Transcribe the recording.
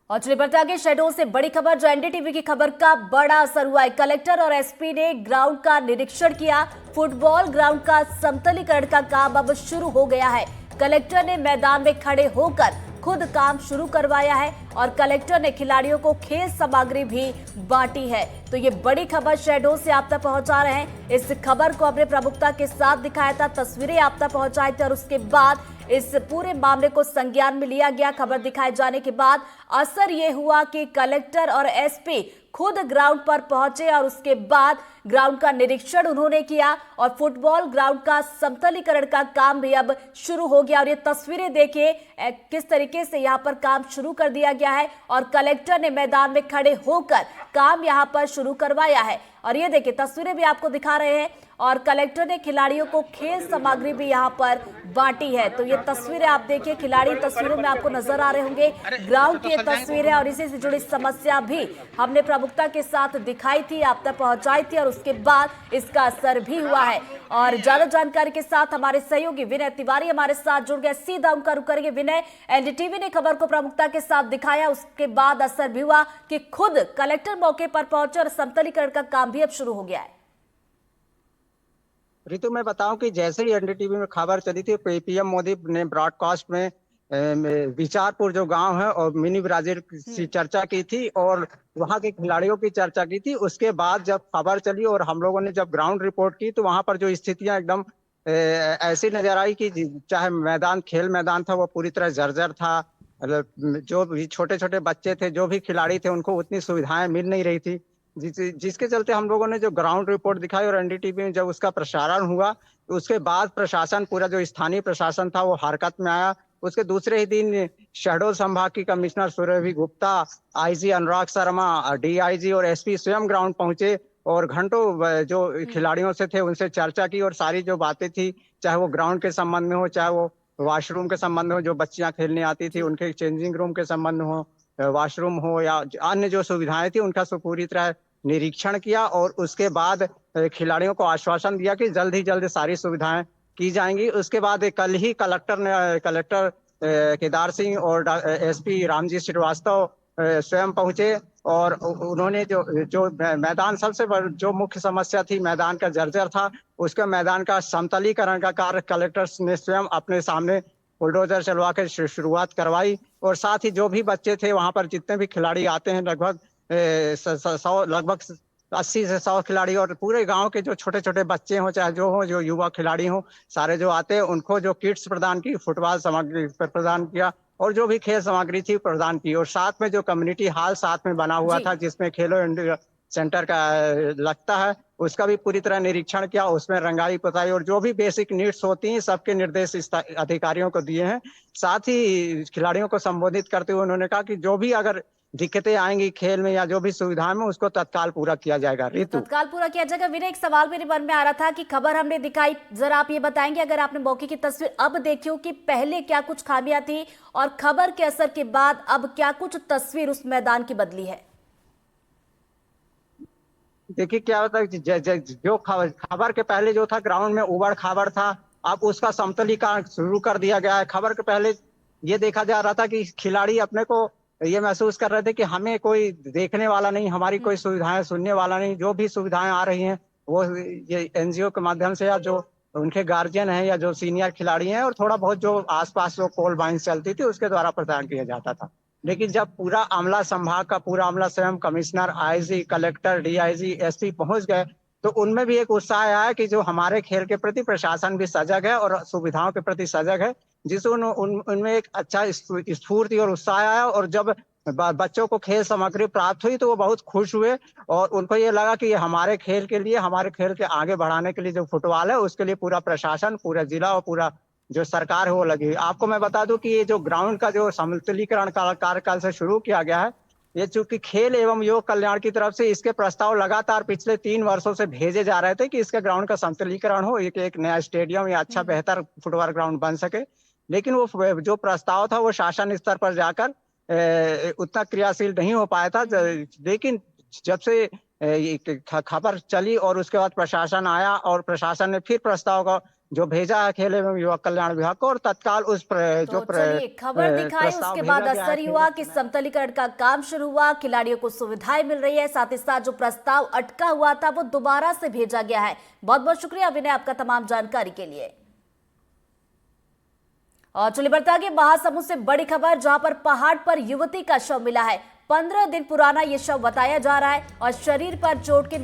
और चलिए बढ़ते आगे शहडोल से बड़ी खबर जो एनडीटीवी की खबर का बड़ा असर हुआ है। कलेक्टर और एसपी ने ग्राउंड का निरीक्षण किया। फुटबॉल ग्राउंड का समतलीकरण का काम अब शुरू हो गया है। कलेक्टर ने मैदान में खड़े होकर खुद काम शुरू करवाया है और कलेक्टर ने खिलाड़ियों को खेल सामग्री भी बांटी है। तो ये बड़ी खबर शहडोल से आप तक पहुंचा रहे हैं। इस खबर को अपने प्रमुखता के साथ दिखाया था, तस्वीरें आप तक पहुंचाई थी और उसके बाद इस पूरे मामले को संज्ञान में लिया गया। खबर दिखाए जाने के बाद असर ये हुआ कि कलेक्टर और एसपी खुद ग्राउंड पर पहुंचे और उसके बाद ग्राउंड का निरीक्षण उन्होंने किया और फुटबॉल ग्राउंड का समतलीकरण का काम भी अब शुरू हो गया। और ये तस्वीरें देखिए किस तरीके से यहां पर काम शुरू कर दिया गया है और कलेक्टर ने मैदान में खड़े होकर काम यहां पर शुरू करवाया है। और ये देखिए तस्वीरें भी आपको दिखा रहे हैं और कलेक्टर ने खिलाड़ियों को खेल सामग्री भी यहां पर बांटी है। तो ये तस्वीरें आप देखिए, खिलाड़ी तस्वीरों में आपको नजर आ रहे होंगे। ग्राउंड की तस्वीरें और इसी से जुड़ी समस्या भी हमने प्रमुखता के साथ दिखाई थी, आप तक पहुंचाई थी और उसके बाद इसका असर भी हुआ है। और ज्यादा जानकारी के साथ हमारे सहयोगी विनय तिवारी हमारे साथ जुड़ गए। सीधा उनका रुख करेंगे। विनय, एनडीटीवी ने खबर को प्रमुखता के साथ दिखाया, उसके बाद असर भी हुआ कि खुद कलेक्टर मौके पर पहुंचे और समतलीकरण का काम भी अब शुरू हो गया है। ऋतु, मैं बताऊं कि जैसे ही एनडीटीवी में खबर चली थी, पीएम मोदी ने ब्रॉडकास्ट में विचारपुर जो गांव है और मिनी ब्राजील की चर्चा की थी और वहां के खिलाड़ियों की चर्चा की थी। उसके बाद जब खबर चली और हम लोगों ने जब ग्राउंड रिपोर्ट की तो वहां पर जो स्थितियां एकदम ऐसी नजर आई कि चाहे मैदान खेल मैदान था वो पूरी तरह जर्जर था। मतलब जो भी छोटे छोटे बच्चे थे, जो भी खिलाड़ी थे, उनको उतनी सुविधाएं मिल नहीं रही थी, जिसके चलते हम लोगों ने जो ग्राउंड रिपोर्ट दिखाई और एनडीटीवी में जब उसका प्रसारण हुआ तो उसके बाद प्रशासन, पूरा जो स्थानीय प्रशासन था, वो हरकत में आया। उसके दूसरे ही दिन शहडोल संभाग की commissioner Surabhi Gupta, IG Anurag Sharma, DIG और एसपी स्वयं ग्राउंड पहुंचे और घंटों जो खिलाड़ियों से थे उनसे चर्चा की और सारी जो बातें थी, चाहे वो ग्राउंड के संबंध में हो, चाहे वो वॉशरूम के संबंध में हो, जो बच्चियां खेलने आती थी उनके चेंजिंग रूम के संबंध में हो, वॉशरूम हो या अन्य जो सुविधाएं थी, उनका पूरी तरह निरीक्षण किया और उसके बाद खिलाड़ियों को आश्वासन दिया कि जल्द ही जल्द सारी सुविधाएं की जाएंगी। उसके बाद कल ही कलेक्टर केदार सिंह और एसपी रामजी श्रीवास्तव स्वयं पहुंचे और उन्होंने जो मैदान, सबसे बड़ी जो मुख्य समस्या थी, मैदान का जर्जर था, उसके मैदान का समतलीकरण का कार्य कलेक्टर ने स्वयं अपने सामने बुलडोजर चलवा के शुरुआत करवाई। और साथ ही जो भी बच्चे थे वहां पर, जितने भी खिलाड़ी आते हैं, लगभग 80 से 100 खिलाड़ी, और पूरे गांव के जो छोटे छोटे बच्चे हों, चाहे जो हो, जो युवा खिलाड़ी हों, सारे जो आते हैं उनको जो किट्स प्रदान की, फुटबॉल सामग्री प्रदान किया और जो भी खेल सामग्री थी प्रदान की। और साथ में जो कम्युनिटी हॉल साथ में बना हुआ था जिसमें खेलो इंडिया सेंटर का लगता है, उसका भी पूरी तरह निरीक्षण किया। उसमें रंगाई पुताई और जो भी बेसिक नीड्स होती हैं सबके निर्देश अधिकारियों को दिए हैं। साथ ही खिलाड़ियों को संबोधित करते हुए उन्होंने कहा कि जो भी अगर दिक्कतें आएंगी खेल में या जो भी सुविधाएं में, उसको तत्काल पूरा किया जाएगा। ऋतु, तत्काल पूरा किया जाएगा। विनय, एक सवाल मेरे मन में आ रहा था कि खबर हमने दिखाई, जरा आप ये बताएंगे, अगर आपने मौके की तस्वीर अब देखी हो, कि पहले क्या कुछ खामियां थी और खबर के असर के बाद अब क्या कुछ तस्वीर उस मैदान की बदली है? देखिए क्या होता है, जो खबर के पहले जो था ग्राउंड में उबड़ खाबड़ था, अब उसका समतलीकरण शुरू कर दिया गया है। खबर के पहले ये देखा जा रहा था कि खिलाड़ी अपने को ये महसूस कर रहे थे कि हमें कोई देखने वाला नहीं, हमारी कोई सुविधाएं सुनने वाला नहीं। जो भी सुविधाएं आ रही हैं वो ये एनजीओ के माध्यम से, या जो उनके गार्जियन हैं, या जो सीनियर खिलाड़ी हैं, और थोड़ा बहुत जो आसपास जो कोल माइंस चलती थी उसके द्वारा प्रदान किया जाता था। लेकिन जब पूरा अमला, संभाग का पूरा अमला, स्वयं commissioner, IG, collector, DIG, SP पहुंच गए, तो उनमें भी एक उत्साह आया कि जो हमारे खेल के प्रति प्रशासन भी सजग है और सुविधाओं के प्रति सजग है, जिससे उनमें एक अच्छा स्फूर्ति और उत्साह आया। और जब बच्चों को खेल सामग्री प्राप्त हुई तो वो बहुत खुश हुए और उनको ये लगा कि ये हमारे खेल के लिए, हमारे खेल के आगे बढ़ाने के लिए जो फुटबॉल है उसके लिए पूरा प्रशासन, पूरा जिला और पूरा जो सरकार है वो लगी। आपको मैं बता दूं कि ये जो ग्राउंड का जो समतलीकरण का कार्यकाल से शुरू किया गया है, ये चूंकि खेल एवं युवक कल्याण की तरफ से इसके प्रस्ताव लगातार पिछले 3 वर्षों से भेजे जा रहे थे कि इसके ग्राउंड का समतलीकरण हो, एक नया स्टेडियम या अच्छा बेहतर फुटबॉल ग्राउंड बन सके। लेकिन वो जो प्रस्ताव था वो शासन स्तर पर जाकर उतना क्रियाशील नहीं हो पाया था। लेकिन जब से खबर चली और उसके बाद प्रशासन आया और प्रशासन ने फिर प्रस्ताव का जो भेजा है खेल एवं युवा कल्याण विभाग को, और तत्काल उस तो चलिए खबर दिखाई, प्रस्ताव उसके भेजा बाद गया है असर हुआ कि समतलीकरण का काम शुरू हुआ, खिलाड़ियों को सुविधाएं मिल रही है, साथ ही साथ जो प्रस्ताव अटका हुआ था वो दोबारा से भेजा गया है। बहुत बहुत शुक्रिया विनय आपका तमाम जानकारी के लिए। और चलिए बढ़ते आगे, महासमुंद से बड़ी खबर, जहां पर पहाड़ पर युवती का शव मिला है। 15 दिन पुराना ये शव बताया जा रहा है और शरीर पर चोट के